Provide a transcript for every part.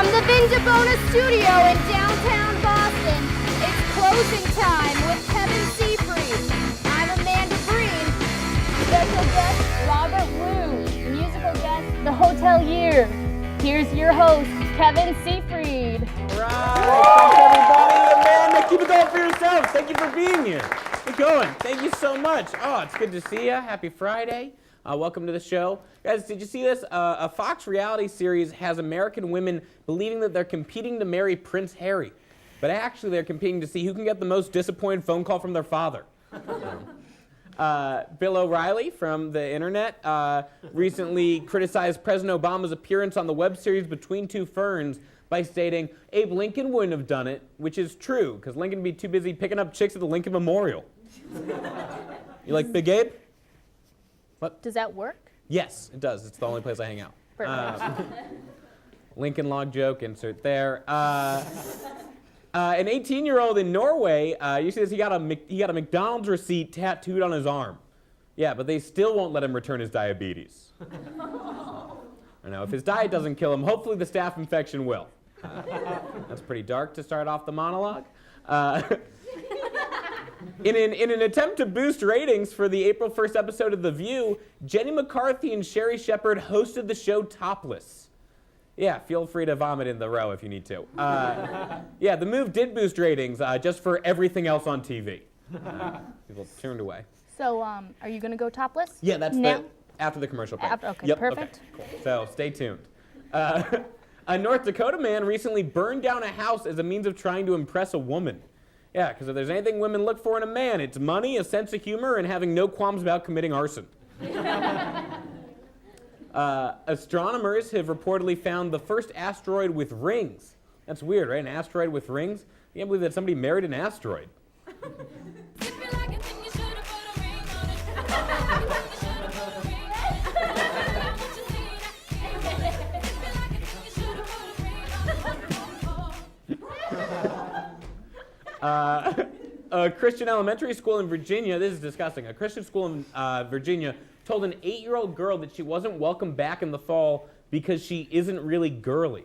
From the Vinjabona studio in downtown Boston, it's closing time with Kevin Seefried. I'm Amanda Breen. Special guest, Robert Wu. Musical guest, the Hotelier. Here's your host, Kevin Seefried. All right, thanks everybody. Amanda, keep it going for yourselves. Thank you for being here. Keep going. Thank you so much. Oh, it's good to see you. Happy Friday. Welcome to the show. Guys, did you see this? A Fox reality series has American women believing that they're competing to marry Prince Harry. But actually, they're competing to see who can get the most disappointed phone call from their father. Bill O'Reilly from the internet recently criticized President Obama's appearance on the web series Between Two Ferns by stating, Abe Lincoln wouldn't have done it, which is true, because Lincoln would be too busy picking up chicks at the Lincoln Memorial. You like Big Abe? What? Does that work? Yes, it does. It's the only place I hang out. Perfect. Lincoln Log joke, insert there. An 18-year-old in Norway, you see this, he got a McDonald's receipt tattooed on his arm. Yeah, but they still won't let him return his diabetes. I know, if his diet doesn't kill him, hopefully the staph infection will. That's pretty dark to start off the monologue. In an attempt to boost ratings for the April 1st episode of The View, Jenny McCarthy and Sherry Shepherd hosted the show topless. Yeah, feel free to vomit in the row if you need to. Yeah, the move did boost ratings just for everything else on TV. People turned away. So, are you going to go topless? Yeah, that's after the commercial break. Okay, yep, perfect. Okay, cool. So stay tuned. A North Dakota man recently burned down a house as a means of trying to impress a woman. Yeah, because if there's anything women look for in a man, it's money, a sense of humor, and having no qualms about committing arson. Astronomers have reportedly found the first asteroid with rings. That's weird, right? An asteroid with rings? I can't believe that somebody married an asteroid. A Christian elementary school in Virginia, this is disgusting, a Christian school in Virginia told an 8-year-old girl that she wasn't welcome back in the fall because she isn't really girly.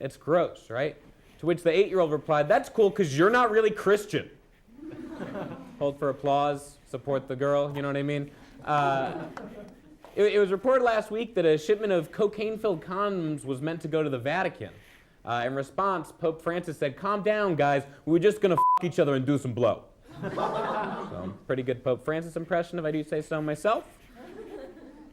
It's gross, right? To which the 8-year-old replied, that's cool because you're not really Christian. Hold for applause, support the girl, you know what I mean? It was reported last week that a shipment of cocaine-filled condoms was meant to go to the Vatican. In response, Pope Francis said, calm down, guys. We were just going to f*** each other and do some blow. So, pretty good Pope Francis impression, if I do say so myself.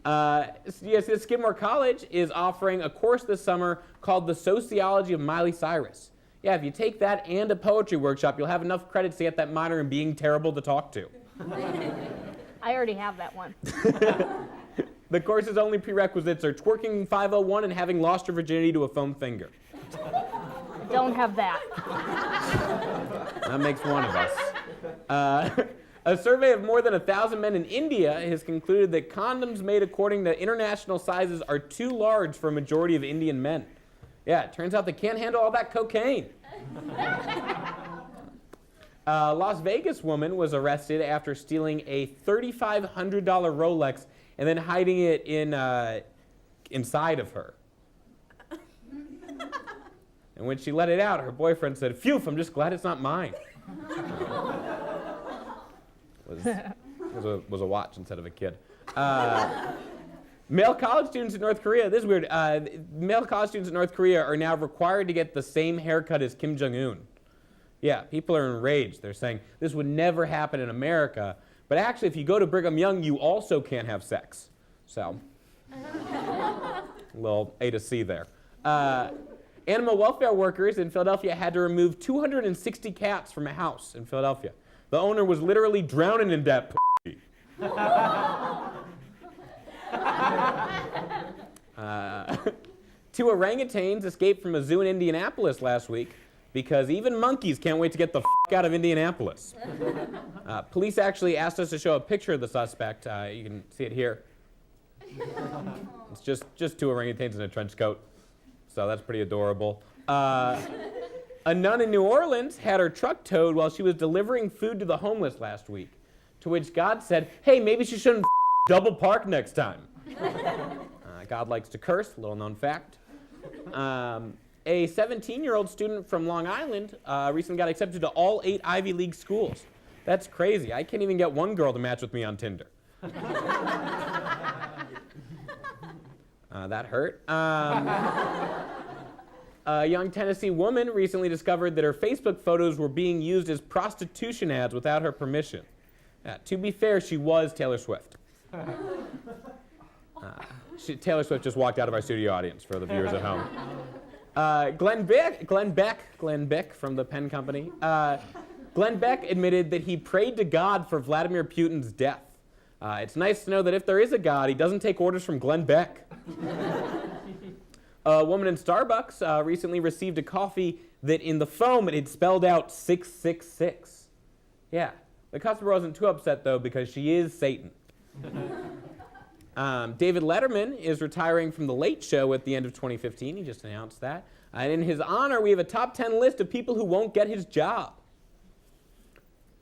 Yes, Skidmore College is offering a course this summer called The Sociology of Miley Cyrus. Yeah, if you take that and a poetry workshop, you'll have enough credits to get that minor in being terrible to talk to. I already have that one. The course's only prerequisites are twerking 501 and having lost your virginity to a foam finger. Don't have that. That makes one of us. A survey of more than 1,000 men in India has concluded that condoms made according to international sizes are too large for a majority of Indian men. Yeah, it turns out they can't handle all that cocaine. A Las Vegas woman was arrested after stealing a $3,500 Rolex and then hiding it inside of her. And when she let it out, her boyfriend said, phew, I'm just glad it's not mine. It was a watch instead of a kid. Male college students in North Korea, this is weird, male college students in North Korea are now required to get the same haircut as Kim Jong-un. Yeah, people are enraged. They're saying, this would never happen in America, but actually if you go to Brigham Young, you also can't have sex. So, a little A to C there. Animal welfare workers in Philadelphia had to remove 260 cats from a house in Philadelphia. The owner was literally drowning in that p***. Two orangutans escaped from a zoo in Indianapolis last week because even monkeys can't wait to get the f*** out of Indianapolis. Police actually asked us to show a picture of the suspect. You can see it here. It's just two orangutans in a trench coat. So that's pretty adorable. A nun in New Orleans had her truck towed while she was delivering food to the homeless last week, to which God said, hey, maybe she shouldn't double park next time. God likes to curse, little known fact. A 17-year-old student from Long Island recently got accepted to all 8 Ivy League schools. That's crazy. I can't even get one girl to match with me on Tinder. That hurt. A young Tennessee woman recently discovered that her Facebook photos were being used as prostitution ads without her permission. To be fair, she was Taylor Swift. Taylor Swift just walked out of our studio audience for the viewers at home. Glenn Beck from the Penn Company. Glenn Beck admitted that he prayed to God for Vladimir Putin's death. It's nice to know that if there is a God, he doesn't take orders from Glenn Beck. A woman in Starbucks recently received a coffee that in the foam it had spelled out 666. Yeah, the customer wasn't too upset though because she is Satan. David Letterman is retiring from The Late Show at the end of 2015. He just announced that. And in his honor, we have a top 10 list of people who won't get his job.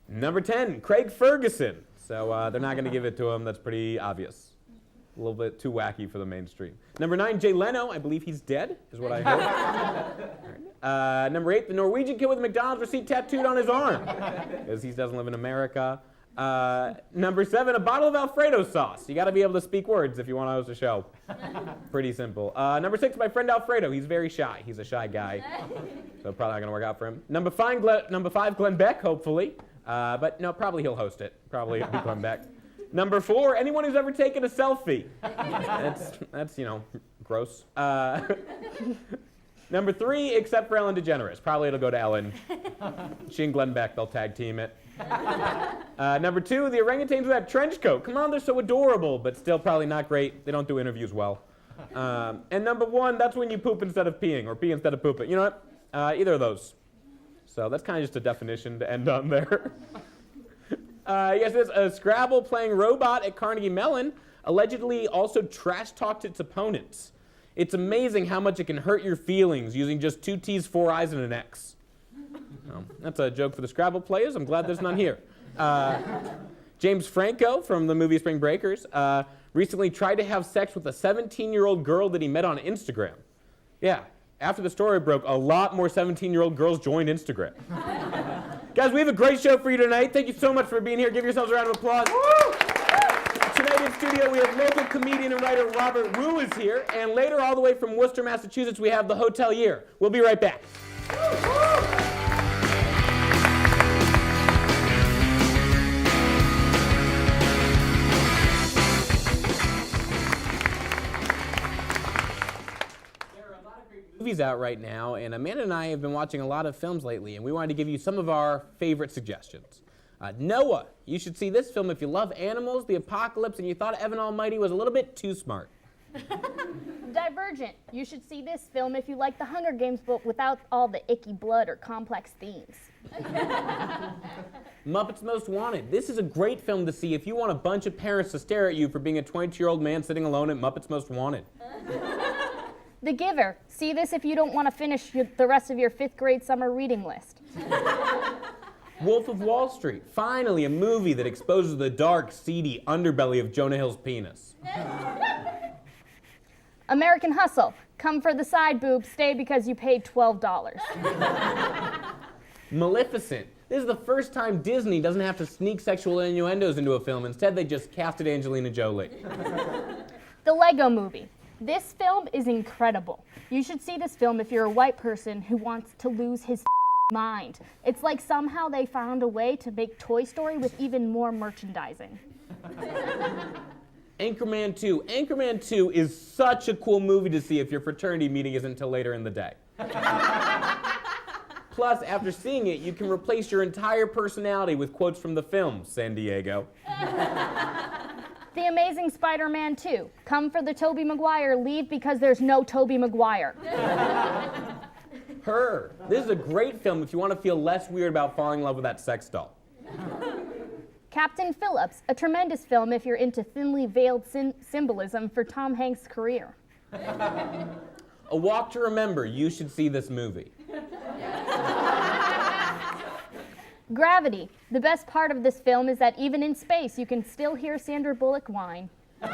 Number 10, Craig Ferguson. So they're not going to give it to him. That's pretty obvious. A little bit too wacky for the mainstream. Number 9, Jay Leno. I believe he's dead, is what I heard. Number 8, the Norwegian kid with a McDonald's receipt tattooed on his arm, because he doesn't live in America. Number 7, a bottle of Alfredo sauce. You got to be able to speak words if you want to host a show. Pretty simple. Number 6, my friend Alfredo. He's very shy. He's a shy guy, so probably not going to work out for him. Number 5, Glenn Beck, hopefully. But no, probably he'll host it. Probably it'll be Glenn Beck. Number 4, anyone who's ever taken a selfie. That's gross. Number 3, except for Ellen DeGeneres. Probably it'll go to Ellen. She and Glenn Beck, they'll tag team it. Number 2, the orangutans with that trench coat. Come on, they're so adorable, but still probably not great. They don't do interviews well. And number 1, that's when you poop instead of peeing, or pee instead of pooping. You know what? Either of those. So that's kind of just a definition to end on there. Yes, there's a Scrabble-playing robot at Carnegie Mellon allegedly also trash-talked its opponents. It's amazing how much it can hurt your feelings using just 2 T's, 4 I's, and an X. That's a joke for the Scrabble players. I'm glad there's none here. James Franco from the movie Spring Breakers recently tried to have sex with a 17-year-old girl that he met on Instagram. Yeah, after the story broke, a lot more 17-year-old girls joined Instagram. Guys, we have a great show for you tonight. Thank you so much for being here. Give yourselves a round of applause. Tonight in studio, we have local comedian and writer Robert Wu is here. And later, all the way from Worcester, Massachusetts, we have the Hotelier. We'll be right back. Movies out right now, and Amanda and I have been watching a lot of films lately, and we wanted to give you some of our favorite suggestions. Noah, you should see this film if you love animals, the apocalypse, and you thought Evan Almighty was a little bit too smart. Divergent. You should see this film if you like the Hunger Games, but without all the icky blood or complex themes. Muppets Most Wanted. This is a great film to see if you want a bunch of parents to stare at you for being a 22-year-old man sitting alone at Muppets Most Wanted. The Giver. See this if you don't want to finish the rest of your 5th grade summer reading list. Wolf of Wall Street. Finally, a movie that exposes the dark, seedy underbelly of Jonah Hill's penis. American Hustle. Come for the side boob, stay because you paid $12. Maleficent. This is the first time Disney doesn't have to sneak sexual innuendos into a film. Instead, they just casted Angelina Jolie. The Lego Movie. This film is incredible. You should see this film if you're a white person who wants to lose his mind. It's like somehow they found a way to make Toy Story with even more merchandising. Anchorman 2. Anchorman 2 is such a cool movie to see if your fraternity meeting isn't until later in the day. Plus, after seeing it, you can replace your entire personality with quotes from the film, San Diego. The Amazing Spider-Man 2. Come for the Tobey Maguire, leave because there's no Tobey Maguire. Her. This is a great film if you want to feel less weird about falling in love with that sex doll. Captain Phillips. A tremendous film if you're into thinly veiled symbolism for Tom Hanks' career. A Walk to Remember. You should see this movie. Gravity. The best part of this film is that even in space, you can still hear Sandra Bullock whine. The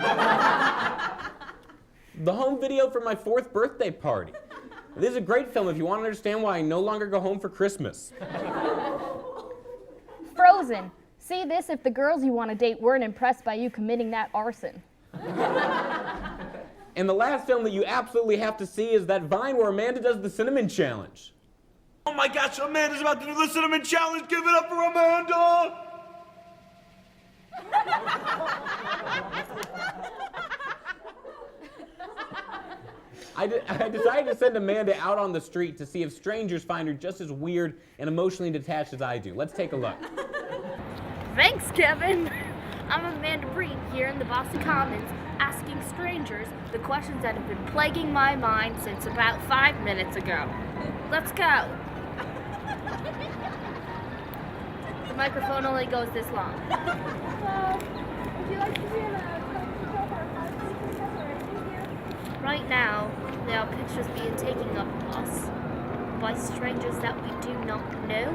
home video for my 4th birthday party. This is a great film if you want to understand why I no longer go home for Christmas. Frozen. See this if the girls you want to date weren't impressed by you committing that arson. And the last film that you absolutely have to see is that Vine where Amanda does the cinnamon challenge. Oh my gosh, Amanda's about to do the cinnamon challenge. Give it up for Amanda! I decided to send Amanda out on the street to see if strangers find her just as weird and emotionally detached as I do. Let's take a look. Thanks, Kevin. I'm Amanda Breen here in the Boston Commons asking strangers the questions that have been plaguing my mind since about 5 minutes ago. Let's go. The microphone only goes this long. Would you like to see Right now, there are pictures being taken of us by strangers that we do not know.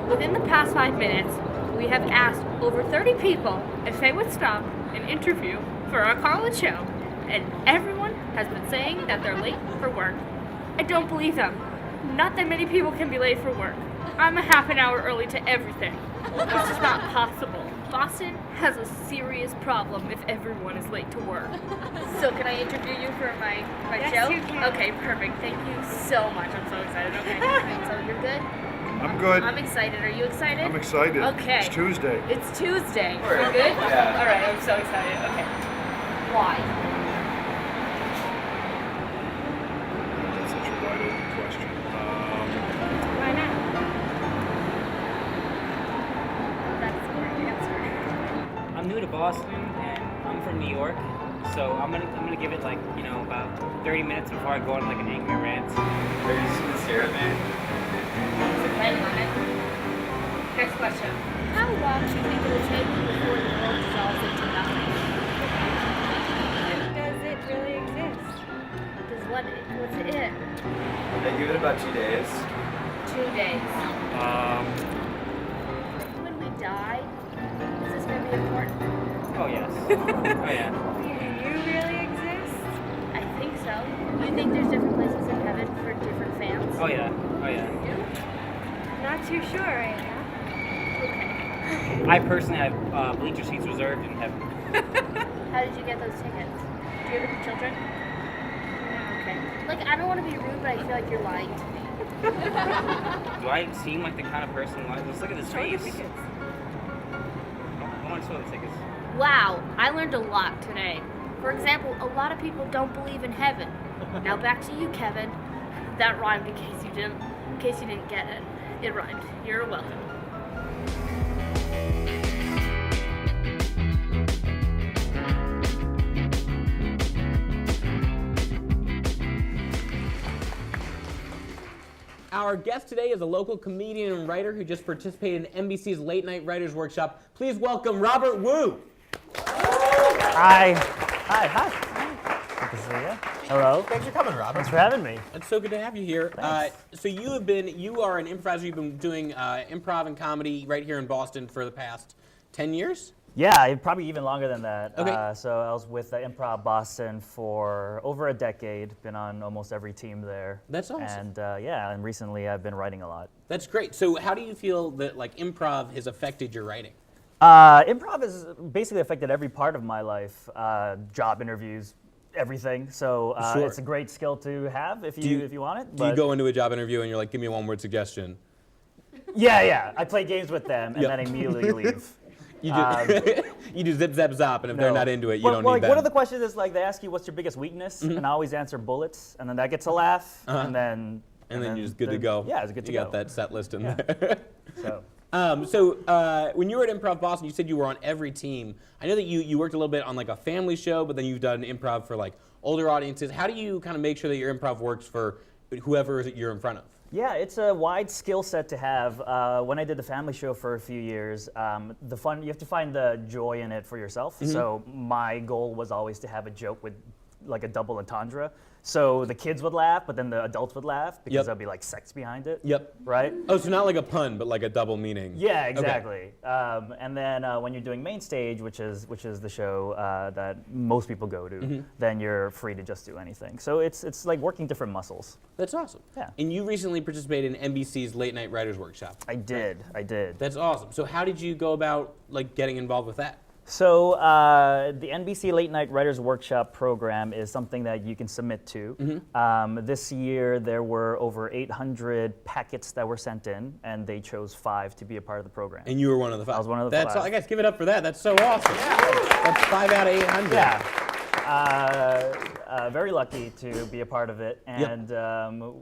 Within the past 5 minutes, we have asked over 30 people if they would stop and interview for our college show, and everyone has been saying that they're late for work. I don't believe them. Not that many people can be late for work. I'm a half an hour early to everything. This is not possible. Boston has a serious problem if everyone is late to work. So can I interview you for my show? You can. Okay, perfect. Thank you so much. I'm so excited. Okay. So you're good? I'm good. I'm excited. Are you excited? I'm excited. Okay. It's Tuesday. It's Tuesday. You're good? Yeah. All right. I'm so excited. Okay. Why? That's such a wide open question. Why not? That's a great answer. I'm new to Boston and I'm from New York, so I'm gonna give it like about 30 minutes before I go on like an angry rant. Are you sincere, man? Next question. How long do you think it will take before the world dissolves into nothing? Does it really exist? Does what's it? I give it about 2 days. 2 days. Um, When we die, is this going to be important? Oh yes. Oh yeah. Do you really exist? I think so. You think there's different places in heaven for different fans? Oh yeah. Oh yeah. Not too sure right now. Okay. I personally have bleacher seats reserved in heaven. How did you get those tickets? Do you have any children? Okay. Like, I don't want to be rude, but I feel like you're lying to me. Do I seem like the kind of person who lies? Just look at his Show the face. tickets. I want to show the tickets. Wow, I learned a lot today. For example, a lot of people don't believe in heaven. Now back to you, Kevin. That rhymed in case you didn't get it. It rhymed. You're welcome. Our guest today is a local comedian and writer who just participated in NBC's Late Night Writers Workshop. Please welcome Robert Wu. Hi. Hi. Good to see you. Hello. Thanks for coming, Robert. Thanks for having me. It's so good to have you here. Thanks. So you are an improviser. You've been doing improv and comedy right here in Boston for the past 10 years? Yeah, probably even longer than that. Okay. So I was with Improv Boston for over a decade. Been on almost every team there. That's awesome. And and recently I've been writing a lot. That's great. So how do you feel that like improv has affected your writing? Improv has basically affected every part of my life. Job interviews, everything. So Sure. it's a great skill to have if you want it. Do you but- go into a job interview and you're like, give me a one-word suggestion? Yeah. I play games with them and Yep. then immediately leave. You do, you do zip, zap, zop, and if they're No. not into it, you Well, don't well, need like, one them. of the questions is like they ask you what's your biggest weakness, and I always answer bullets, and then that gets a laugh, and then and then you're just good to go. Yeah, it's good to you go. got that set list in Yeah. there. So When you were at Improv Boston, you said you were on every team. I know that you worked a little bit on like a family show, but then you've done improv for like older audiences. How do you kind of make sure that your improv works for whoever you're in front of? yeah, it's a wide skill set to have. When I did the family show for a few years, the fun you have to find the joy in it for yourself. So my goal was always to have a joke with like a double entendre. So the kids would laugh, but then the adults would laugh because Yep. there'd be like sex behind it. Yep. Right? Oh, so not like a pun, but like a double meaning. Yeah, Okay. exactly. And then when you're doing main stage, which is the show that most people go to, then you're free to just do anything. So it's like working different muscles. That's awesome. Yeah. And you recently participated in NBC's Late Night Writers Workshop. I did. That's awesome. So how did you go about like getting involved with that? So the NBC Late Night Writers Workshop program is something that you can submit to. This year there were over 800 packets that were sent in, and they chose 5 to be a part of the program. And you were one of the 5. I was one of the That's 5. I guess give it up for that. That's so awesome. That's 5 out of 800. Yeah. Very lucky to be a part of it, and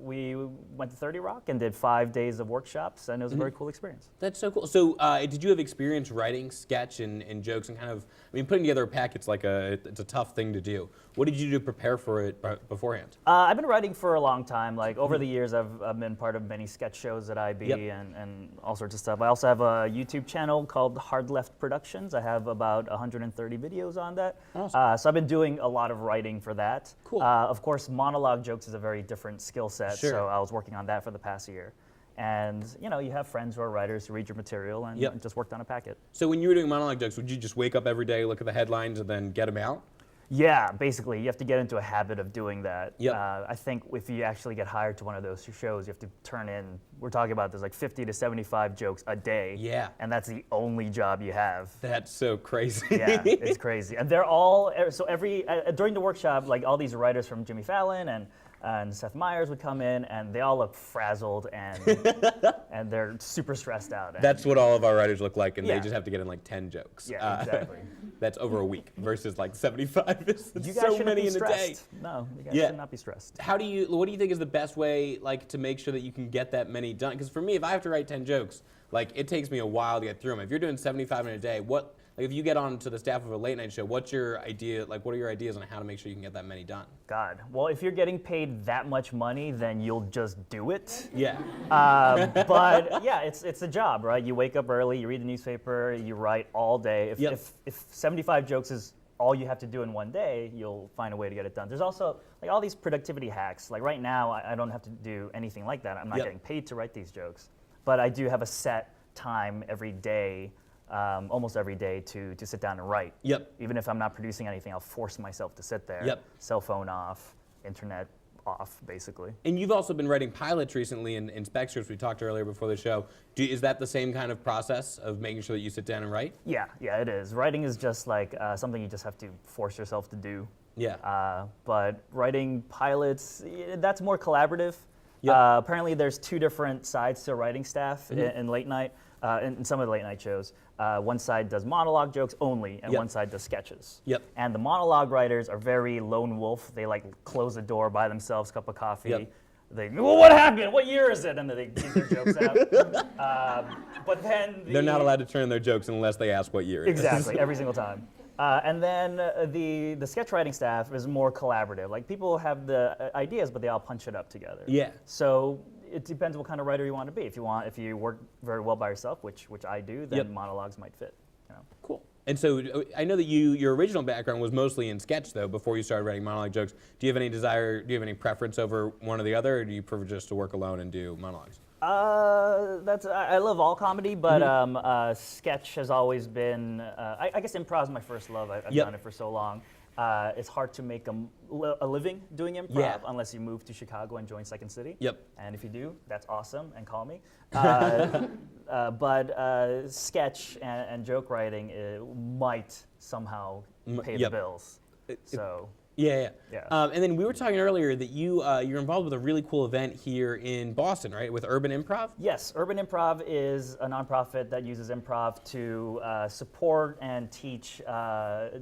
we went to 30 Rock and did 5 days of workshops, and it was a very cool experience. That's so cool. So did you have experience writing sketch and jokes and kind of, I mean, putting together a packet's like it's a tough thing to do. What did you do to prepare for it beforehand? I've been writing for a long time. Like over the years, I've been part of many sketch shows at IB and all sorts of stuff. I also have a YouTube channel called Hard Left Productions. I have about 130 videos on that. Awesome. So I've been doing a lot of writing for that. Cool. Of course, monologue jokes is a very different skill set. Sure. So I was working on that for the past year. And you know, you have friends who are writers who read your material and just worked on a packet. So when you were doing monologue jokes, would you just wake up every day, look at the headlines, and then get them out? Yeah, basically, you have to get into a habit of doing that. Yep. I think if you actually get hired to one of those shows, you have to turn in, we're talking about there's like 50 to 75 jokes a day. Yeah. And that's the only job you have. That's so crazy. Yeah, it's crazy. And they're all, so during the workshop, like all these writers from Jimmy Fallon and Seth Meyers would come in, and they all look frazzled and and they're super stressed out. And That's what all of our writers look like, and they Yeah. just have to get in like 10 jokes. Yeah, exactly. That's over a week versus like 75. It's you guys so shouldn't many be in a day. stressed. No, you guys Yeah. should not be stressed. What do you think is the best way, like, to make sure that you can get that many done? Because for me, if I have to write 10 jokes, like, it takes me a while to get through them. If you're doing 75 in a day, like, if you get on to the staff of a late night show, what's your idea? Like, what are your ideas on how to make sure you can get that many done? God, well, if you're getting paid that much money, then you'll just do it. Yeah. But yeah, it's a job, right? You wake up early, you read the newspaper, you write all day. If 75 jokes is all you have to do in one day, you'll find a way to get it done. There's also like all these productivity hacks. Like right now, I don't have to do anything like that. I'm not getting paid to write these jokes, but I do have a set time every day. Almost every day to sit down and write. Yep. Even if I'm not producing anything, I'll force myself to sit there. Yep. Cell phone off, internet off, basically. And you've also been writing pilots recently in spec scripts we talked earlier before the show. Is that the same kind of process of making sure that you sit down and write? Yeah, it is. Writing is just like something you just have to force yourself to do. Yeah. But writing pilots, that's more collaborative. Yep. Apparently there's 2 different sides to a writing staff in late night, in some of the late night shows. One side does monologue jokes only, and one side does sketches. Yep. And the monologue writers are very lone wolf. They like close the door by themselves, cup of coffee. Yep. They, well, what happened? What year is it? And then they keep their jokes out. But then They're not allowed to turn their jokes unless they ask what year it is. Exactly, every single time. And then the sketch writing staff is more collaborative. Like people have the ideas, but they all punch it up together. Yeah. So it depends what kind of writer you want to be. If you work very well by yourself, which I do, then monologues might fit. You know? Cool. And so I know that your original background was mostly in sketch, though, before you started writing monologue jokes. Do you have any preference over one or the other, or do you prefer just to work alone and do monologues? I love all comedy, but sketch has always been. I guess improv is my first love. I've done it for so long. It's hard to make a living doing improv unless you move to Chicago and join Second City. Yep. And if you do, that's awesome, and call me. But sketch and joke writing might somehow pay the bills. So. Yeah. Yeah. And then we were talking earlier that you're involved with a really cool event here in Boston, right? With Urban Improv? Yes, Urban Improv is a nonprofit that uses improv to support and teach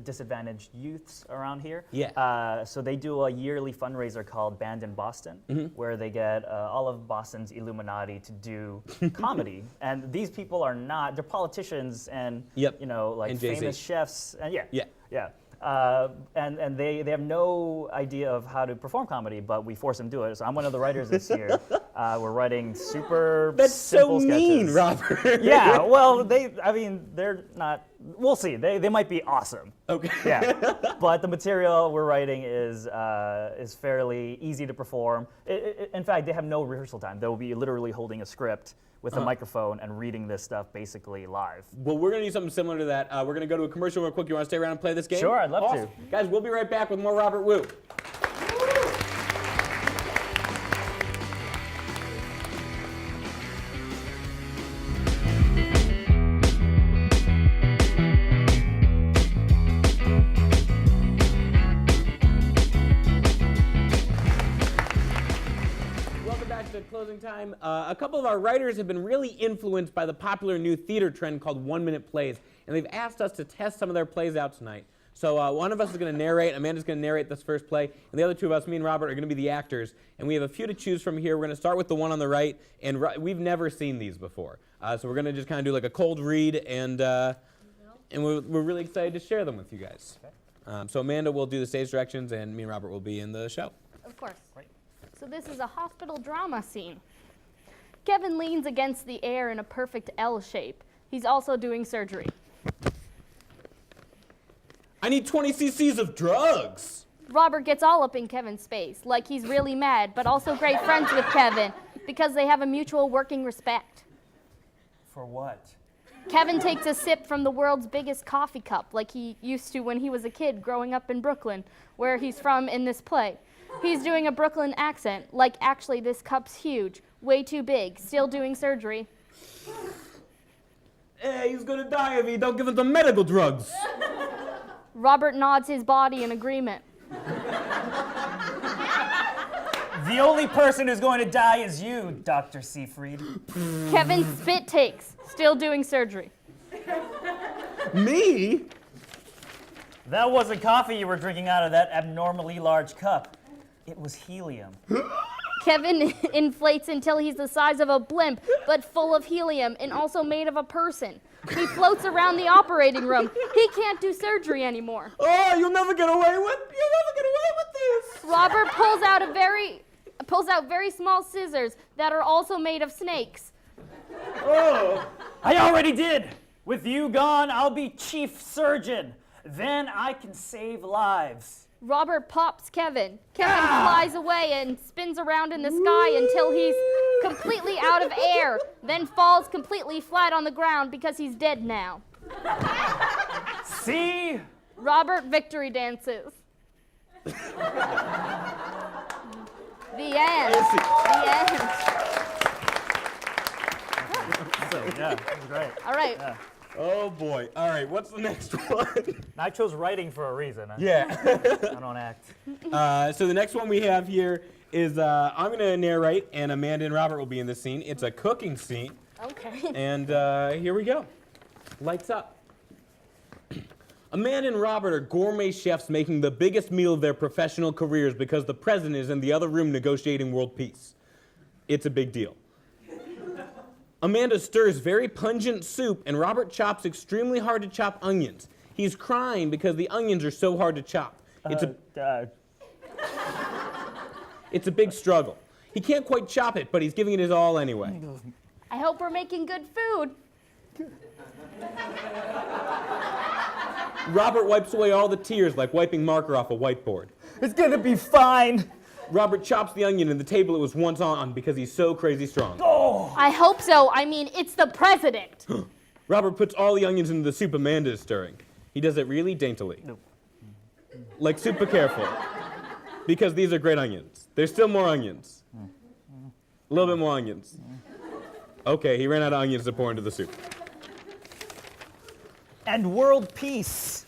disadvantaged youths around here. Yeah. So they do a yearly fundraiser called Band in Boston, where they get all of Boston's Illuminati to do comedy. And these people are not, they're politicians and, you know, like and Jay-Z. famous chefs. And yeah. And they have no idea of how to perform comedy, but we force them to do it. So I'm one of the writers this year. We're writing super That's so simple mean, sketches. Robert. Yeah, well, they're not. We'll see. They might be awesome. Okay. Yeah, but the material we're writing is fairly easy to perform. In fact, they have no rehearsal time. They'll be literally holding a script with a microphone and reading this stuff basically live. Well, we're going to do something similar to that. We're going to go to a commercial real quick. You want to stay around and play this game? Sure, I'd love Awesome. to. Guys, we'll be right back with more Robert Wu. Closing time. A couple of our writers have been really influenced by the popular new theater trend called 1-minute plays, and they've asked us to test some of their plays out tonight. So one of us is going to narrate, Amanda's going to narrate this first play, and the other two of us, me and Robert, are going to be the actors. And we have a few to choose from here. We're going to start with the one on the right, and we've never seen these before. So we're going to just kind of do like a cold read, and we're really excited to share them with you guys. So Amanda will do the stage directions, and me and Robert will be in the show. Of course. So this is a hospital drama scene. Kevin leans against the air in a perfect L shape. He's also doing surgery. I need 20 cc's of drugs. Robert gets all up in Kevin's face, like he's really mad, but also great friends with Kevin because they have a mutual working respect. For what? Kevin takes a sip from the world's biggest coffee cup, like he used to when he was a kid growing up in Brooklyn, where he's from in this play. He's doing a Brooklyn accent, like actually this cup's huge, way too big, still doing surgery. Hey, he's gonna die if he don't give him the medical drugs. Robert nods his body in agreement. The only person who's going to die is you, Dr. Seefried. Kevin spit takes, still doing surgery. Me? That wasn't coffee you were drinking out of that abnormally large cup. It was helium. Kevin inflates until he's the size of a blimp, but full of helium and also made of a person. He floats around the operating room. He can't do surgery anymore. Oh, you'll never get away with this. Robert pulls out very small scissors that are also made of snakes. Oh. I already did. With you gone, I'll be chief surgeon. Then I can save lives. Robert pops Kevin. Kevin flies away and spins around in the sky until he's completely out of air, then falls completely flat on the ground because he's dead now. See? Robert victory dances. The end. The end. Yeah, that was great. All right. Yeah. Oh boy. All right, what's the next one? I chose writing for a reason. Yeah. I don't act. So the next one we have here is I'm going to narrate, and Amanda and Robert will be in this scene. It's a cooking scene. Okay. And here we go. Lights up. Amanda and Robert are gourmet chefs making the biggest meal of their professional careers because the president is in the other room negotiating world peace. It's a big deal. Amanda stirs very pungent soup, and Robert chops extremely hard to chop onions. He's crying because the onions are so hard to chop. It's a big struggle. He can't quite chop it, but he's giving it his all anyway. I hope we're making good food. Robert wipes away all the tears like wiping marker off a whiteboard. It's gonna be fine. Robert chops the onion in the table it was once on because he's so crazy strong. Oh! I hope so. I mean, it's the president. Robert puts all the onions into the soup Amanda is stirring. He does it really daintily. Nope. Like super careful. Because these are great onions. There's still more onions. A little bit more onions. Okay, he ran out of onions to pour into the soup. And world peace.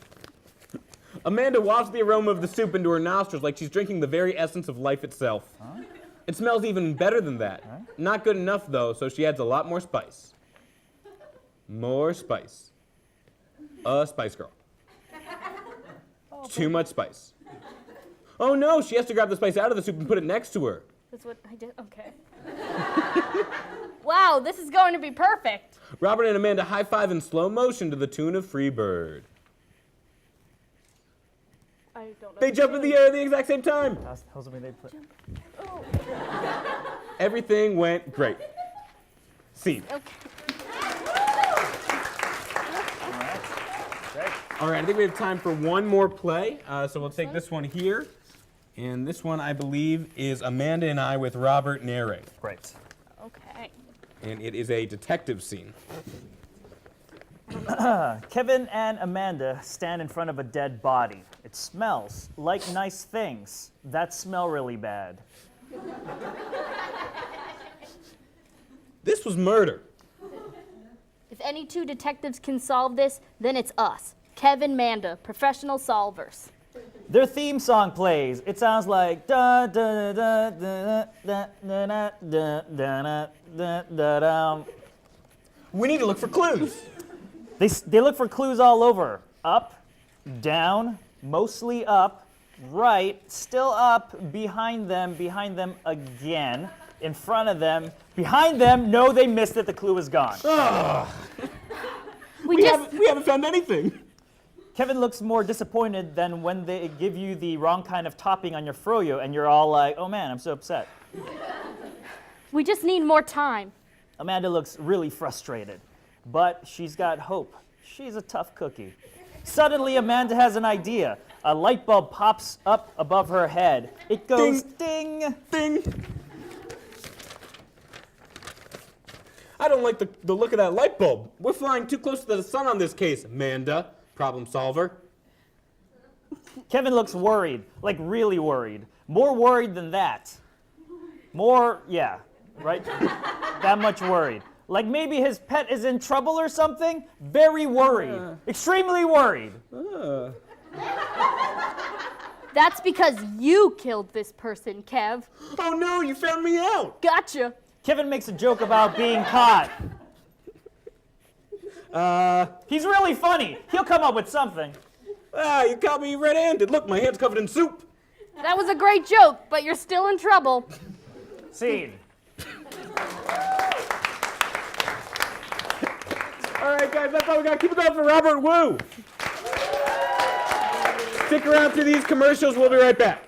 Amanda wafts the aroma of the soup into her nostrils like she's drinking the very essence of life itself. Huh? It smells even better than that. Huh? Not good enough, though, so she adds a lot more spice. More spice. Spice girl. Too much spice. Oh no, she has to grab the spice out of the soup and put it next to her. That's what I did. Okay. Wow, this is going to be perfect. Robert and Amanda high-five in slow motion to the tune of Free Bird. I don't know. They jump in the air at the exact same time. Tells me they put. Oh. Everything went great. Scene. Okay. All right, I think we have time for one more play. So we'll take this one here. And this one, I believe, is Amanda and I with Robert narrate. Great. Okay. And it is a detective scene. Kevin and Amanda stand in front of a dead body. It smells like nice things that smell really bad. This was murder. If any two detectives can solve this, then it's us. Kevin, Manda, professional solvers. Their theme song plays. It sounds like da da da da da da da da da da da. We need to look for clues. They look for clues all over. Up, down, mostly up, right, still up, behind them again, in front of them, behind them. No, they missed it. The clue is gone. We haven't found anything. Kevin looks more disappointed than when they give you the wrong kind of topping on your froyo and you're all like, oh man, I'm so upset. We just need more time. Amanda looks really frustrated, but she's got hope. She's a tough cookie. Suddenly, Amanda has an idea. A light bulb pops up above her head. It goes ding, Ding. I don't like the look of that light bulb. We're flying too close to the sun on this case, Amanda. Problem solver. Kevin looks worried, like really worried. More worried than that. More, yeah, right? That much worried. Like maybe his pet is in trouble or something? Very worried. Extremely worried. That's because you killed this person, Kev. Oh no, you found me out. Gotcha. Kevin makes a joke about being caught. He's really funny. He'll come up with something. You caught me red-handed. Look, my hand's covered in soup. That was a great joke, but you're still in trouble. Scene. All right, guys, that's all we got. Keep it going for Robert Wu. Stick around through these commercials. We'll be right back.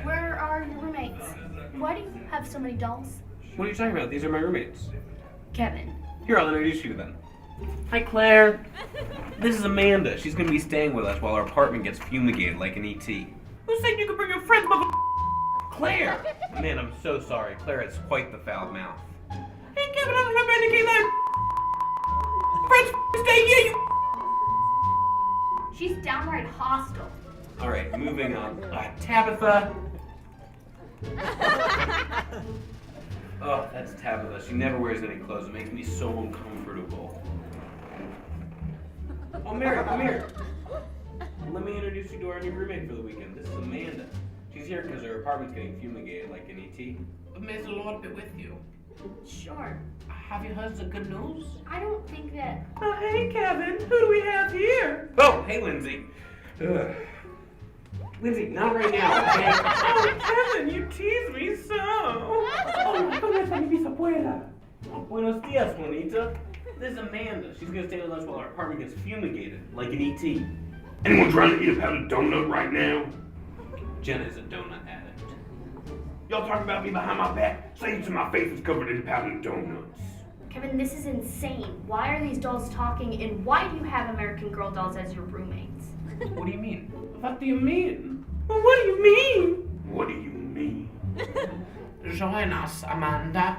Where are your roommates? Why do you have so many dolls? What are you talking about? These are my roommates. Kevin. Here, I'll introduce you to them. Hi, Claire. This is Amanda. She's going to be staying with us while our apartment gets fumigated like an ET. Who said you could bring your friends, mother? Claire! Man, I'm so sorry. Claire has quite the foul mouth. Hey, Kevin, I'm going to indicate that. Friends, stay here, you. She's downright hostile. All right, moving on. Tabitha. Oh, that's Tabitha. She never wears any clothes. It makes me so uncomfortable. Oh, Mary, come here. Let me introduce you to our new roommate for the weekend. This is Amanda. She's here because her apartment's getting fumigated like an ET. Amanda's a lot bit with you. Sure. Have you heard the good news? I don't think that... Oh, hey, Kevin. Who do we have here? Oh, hey, Lindsay. Ugh. Lindsay, not right now, okay? Oh, Kevin, you tease me so. Oh, ¿cómo está mi bisabuela? Oh, buenos dias, Juanita. This is Amanda. She's going to stay with us while our apartment gets fumigated, like an ET. Anyone trying to eat a pound of donut right now? Jenna is a donut addict. Y'all talking about me behind my back? Say to my face is covered in pounded donuts. Kevin, this is insane. Why are these dolls talking, and why do you have American Girl dolls as your roommates? What do you mean? What do you mean? Well, what do you mean? What do you mean? Join us, Amanda.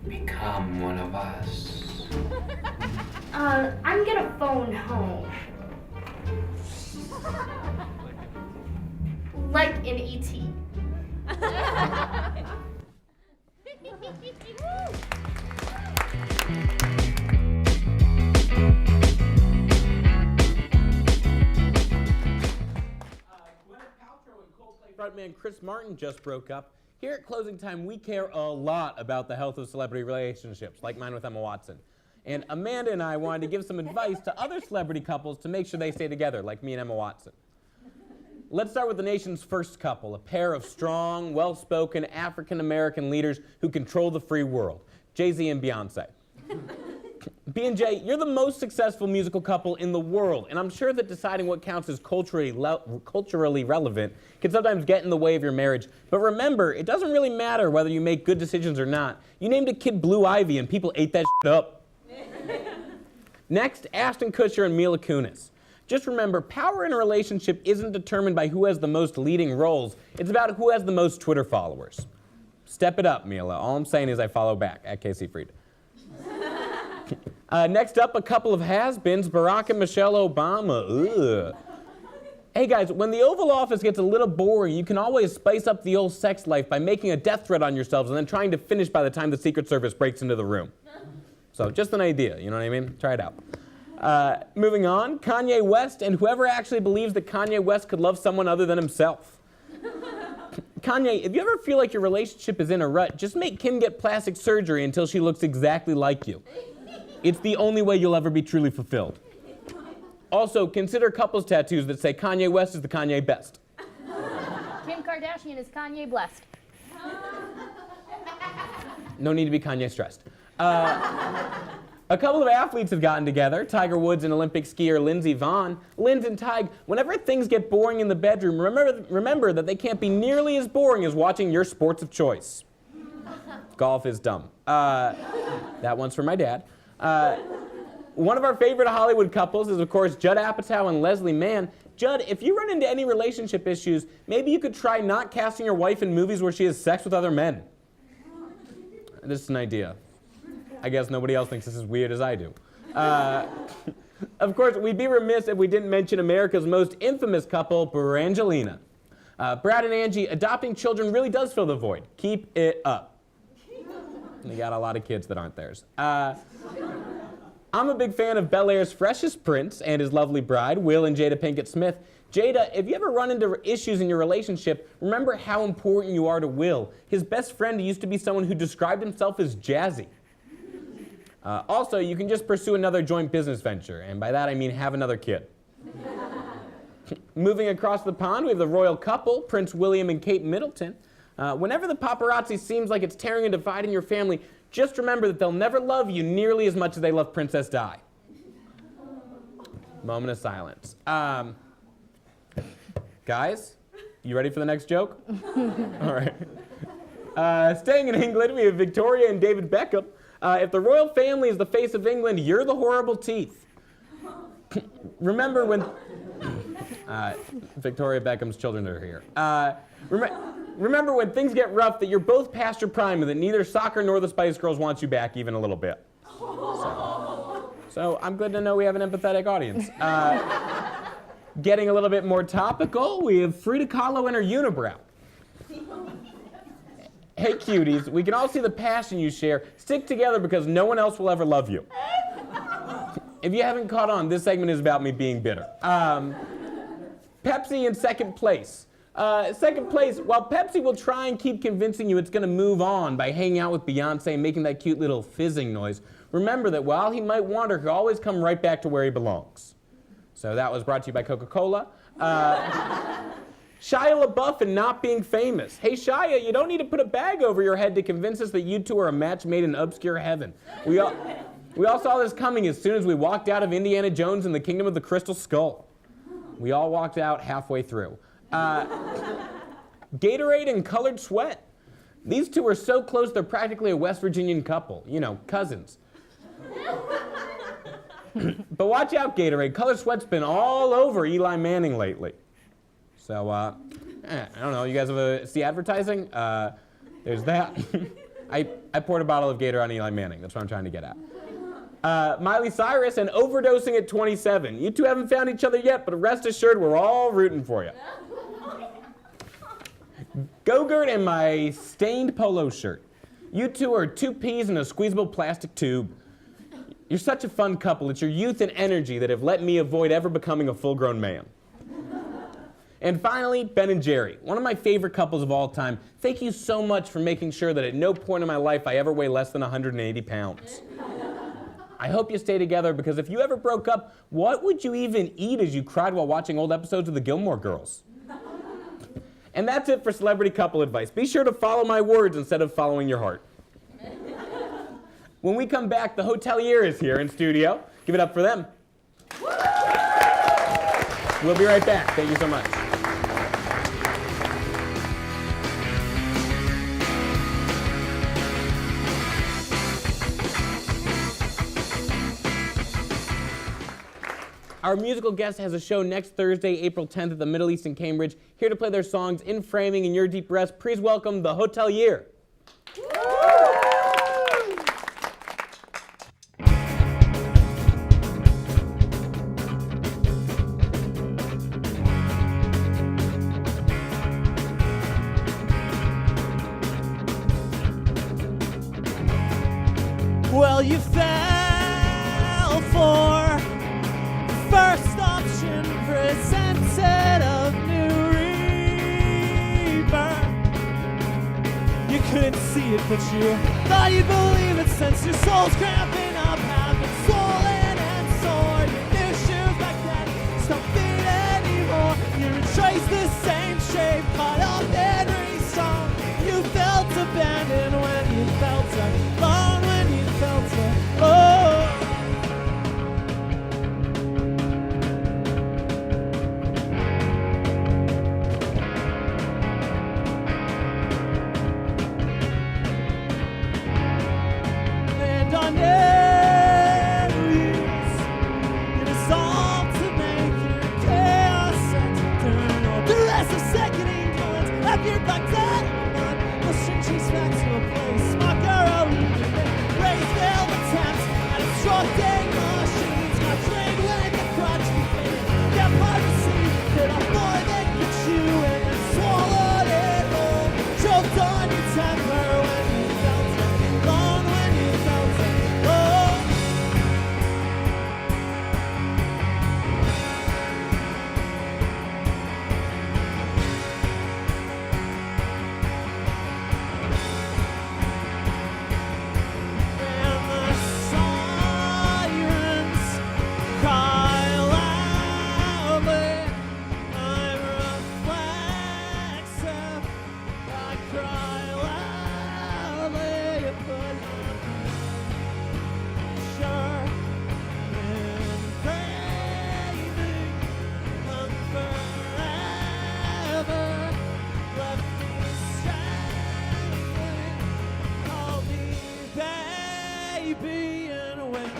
Become one of us. I'm gonna phone home. Like an ET. Frontman Chris Martin just broke up. Here at Closing Time, we care a lot about the health of celebrity relationships, like mine with Emma Watson. And Amanda and I wanted to give some advice to other celebrity couples to make sure they stay together, like me and Emma Watson. Let's start with the nation's first couple, a pair of strong, well-spoken African-American leaders who control the free world, Jay-Z and Beyonce. B&J, you're the most successful musical couple in the world, and I'm sure that deciding what counts as culturally relevant can sometimes get in the way of your marriage. But remember, it doesn't really matter whether you make good decisions or not. You named a kid Blue Ivy, and people ate that shit up. Next, Ashton Kutcher and Mila Kunis. Just remember, power in a relationship isn't determined by who has the most leading roles. It's about who has the most Twitter followers. Step it up, Mila. All I'm saying is I follow back, at Seefried. Next up, a couple of has-beens, Barack and Michelle Obama. Ugh. Hey guys, when the Oval Office gets a little boring, you can always spice up the old sex life by making a death threat on yourselves and then trying to finish by the time the Secret Service breaks into the room. So just an idea, you know what I mean? Try it out. Moving on, Kanye West and whoever actually believes that Kanye West could love someone other than himself. Kanye, if you ever feel like your relationship is in a rut, just make Kim get plastic surgery until she looks exactly like you. It's the only way you'll ever be truly fulfilled. Also, consider couples tattoos that say Kanye West is the Kanye best. Kim Kardashian is Kanye blessed. No need to be Kanye stressed. A couple of athletes have gotten together, Tiger Woods and Olympic skier Lindsey Vonn. Linz and Tig, whenever things get boring in the bedroom, remember that they can't be nearly as boring as watching your sports of choice. Golf is dumb. That one's for my dad. One of our favorite Hollywood couples is, of course, Judd Apatow and Leslie Mann. Judd, if you run into any relationship issues, maybe you could try not casting your wife in movies where she has sex with other men. This is an idea. I guess nobody else thinks this is weird as I do. Of course, we'd be remiss if we didn't mention America's most infamous couple, Brangelina. Brad and Angie, adopting children really does fill the void. Keep it up. They got a lot of kids that aren't theirs. I'm a big fan of Bel Air's freshest prince and his lovely bride, Will and Jada Pinkett Smith. Jada, if you ever run into issues in your relationship, remember how important you are to Will. His best friend used to be someone who described himself as jazzy. Also, you can just pursue another joint business venture, and by that I mean have another kid. Moving across the pond, we have the royal couple, Prince William and Kate Middleton. Whenever the paparazzi seems like it's tearing and dividing your family, just remember that they'll never love you nearly as much as they love Princess Di. Moment of silence. Guys, you ready for the next joke? All right. Staying in England, we have Victoria and David Beckham. If the royal family is the face of England, you're the horrible teeth. Remember when... Victoria Beckham's children are here. Remember when things get rough that you're both past your prime and that neither soccer nor the Spice Girls wants you back even a little bit. So I'm glad to know we have an empathetic audience. Getting a little bit more topical, we have Frida Kahlo and her unibrow. Hey cuties, we can all see the passion you share. Stick together because no one else will ever love you. If you haven't caught on, this segment is about me being bitter. Pepsi in second place. Second place, while Pepsi will try and keep convincing you it's going to move on by hanging out with Beyonce and making that cute little fizzing noise, remember that while he might wander, he'll always come right back to where he belongs. So that was brought to you by Coca-Cola. Shia LaBeouf and not being famous. Hey Shia, you don't need to put a bag over your head to convince us that you two are a match made in obscure heaven. We all saw this coming as soon as we walked out of Indiana Jones and the Kingdom of the Crystal Skull. We all walked out halfway through. Gatorade and Colored Sweat. These two are so close they're practically a West Virginian couple. You know, cousins. But watch out, Gatorade. Colored Sweat's been all over Eli Manning lately. So, I don't know. You guys ever see advertising? There's that. I poured a bottle of Gator on Eli Manning. That's what I'm trying to get at. Miley Cyrus and overdosing at 27. You two haven't found each other yet, but rest assured we're all rooting for you. Go-Gurt and my stained polo shirt. You two are two peas in a squeezable plastic tube. You're such a fun couple. It's your youth and energy that have let me avoid ever becoming a full-grown man. And finally, Ben and Jerry, one of my favorite couples of all time. Thank you so much for making sure that at no point in my life I ever weigh less than 180 pounds. I hope you stay together because if you ever broke up, what would you even eat as you cried while watching old episodes of the Gilmore Girls? And that's it for celebrity couple advice. Be sure to follow my words instead of following your heart. When we come back, the Hotelier is here in studio. Give it up for them. We'll be right back. Thank you so much. Our musical guest has a show next Thursday, April 10th at the Middle East in Cambridge. Here to play their songs In Framing and Your Deep Rest, please welcome the Hotelier. Well, you fell for the first option presented of New Rebirth. You couldn't see it, but you thought you'd believe it since your soul's cramping up, have been swollen and sore. Your new shoes back then don't fit anymore. You retrace the same shape, caught up and restrung. You felt abandoned when you felt alone, when you felt alone. And on your knees, you resolve to make your chaos eternal. The rest of second England, left your back down in the mud. Pushing cheese back to a place, mock our own. Raised velvet temps and obstructing machines. Got trained when the crutch became. Kept hard to see, bit off more than could chew and then swallowed it whole. Choked on your temper when you felt alone, when you felt alone. And the sirens cry loudly. I'm reflexive. I cry loudly, but I'm sure in framing I'm forever left me strangling. Call me baby, and when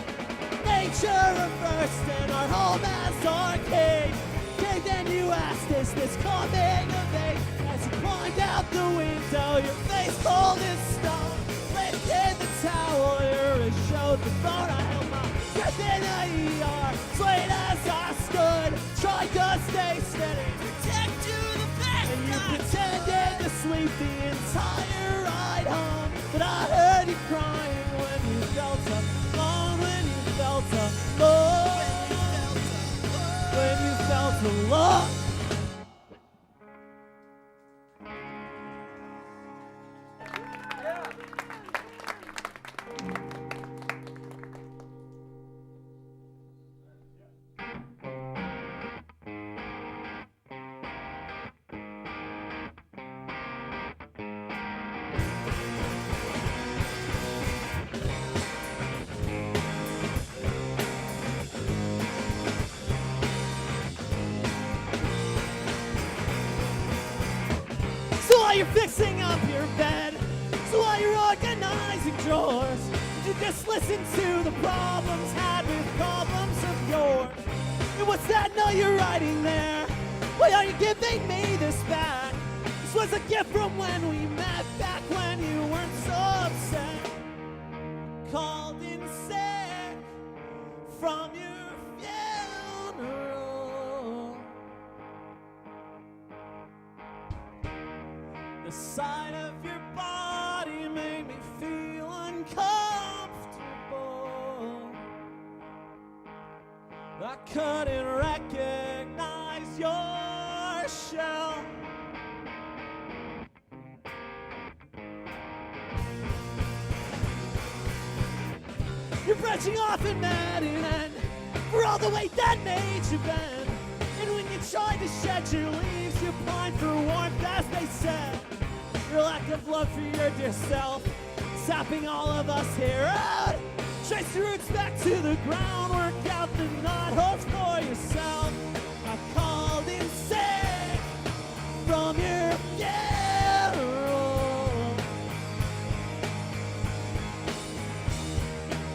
nature reversed and our home as arcade, okay, then you asked, is this coming of age? As you climbed out the window, your face cold as stone, lifted the towel, it showed the phone. I held my breath in the ER, swayed as I stood, tried to stay steady, protect you the best. And you pretended to sleep the entire ride home, but I heard you crying when you felt alone, when you felt alone, when you felt alone. So while you're fixing up your bed, so while you're organizing drawers, you just listen to the problems had with problems of yours. And what's that note you're writing there? Why are you giving me this back? This was a gift from when we met, back when you weren't so upset. Called in sick from your funeral. The sight of your body made me feel uncomfortable. I couldn't recognize your shell. You're branching off and mad for all the weight that made you bend. And when you tried to shed your leaves, you pine for warmth, as they said. Your lack of love for your dear self, sapping all of us here out. Trace your roots back to the ground, work out the knotholes for yourself. I called in sick from your funeral.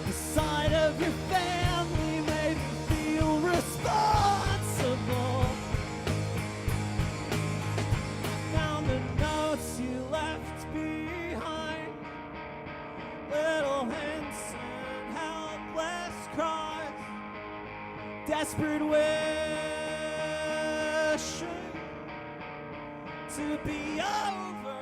The sight of your family made me feel responsible. Found the notes you left behind, little hints and helpless cries, desperate wishing to be over.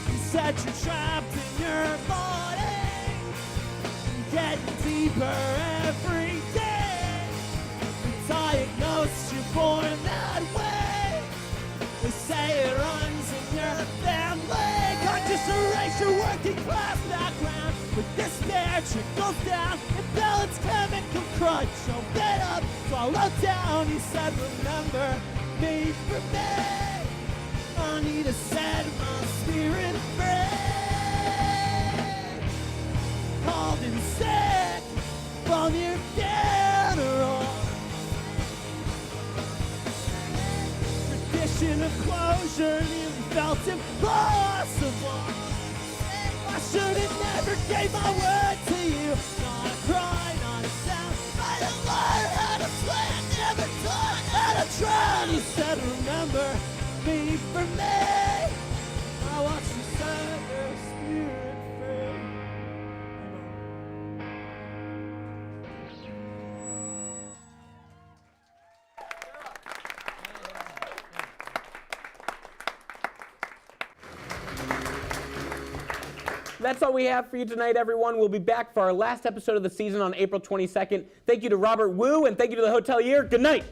You said you're trapped in your body, getting deeper every day. We diagnosed you born that way. They say it runs in your family. Conscious erase your working class background. With despair trickles down and balance chemical crunch. So get up, swallow down. You said remember me for me. I need to set my spirit free. Called in sick from your funeral. Tradition of closure nearly felt impossible. I should have never gave my word to you. Not a cry, not a sound. I didn't learn how to plan, never taught how to drown. You said remember me for me. I watched you set your spirit free. That's all we have for you tonight, everyone. We'll be back for our last episode of the season on April 22nd. Thank you to Robert Wu, and thank you to the Hotelier. Good night.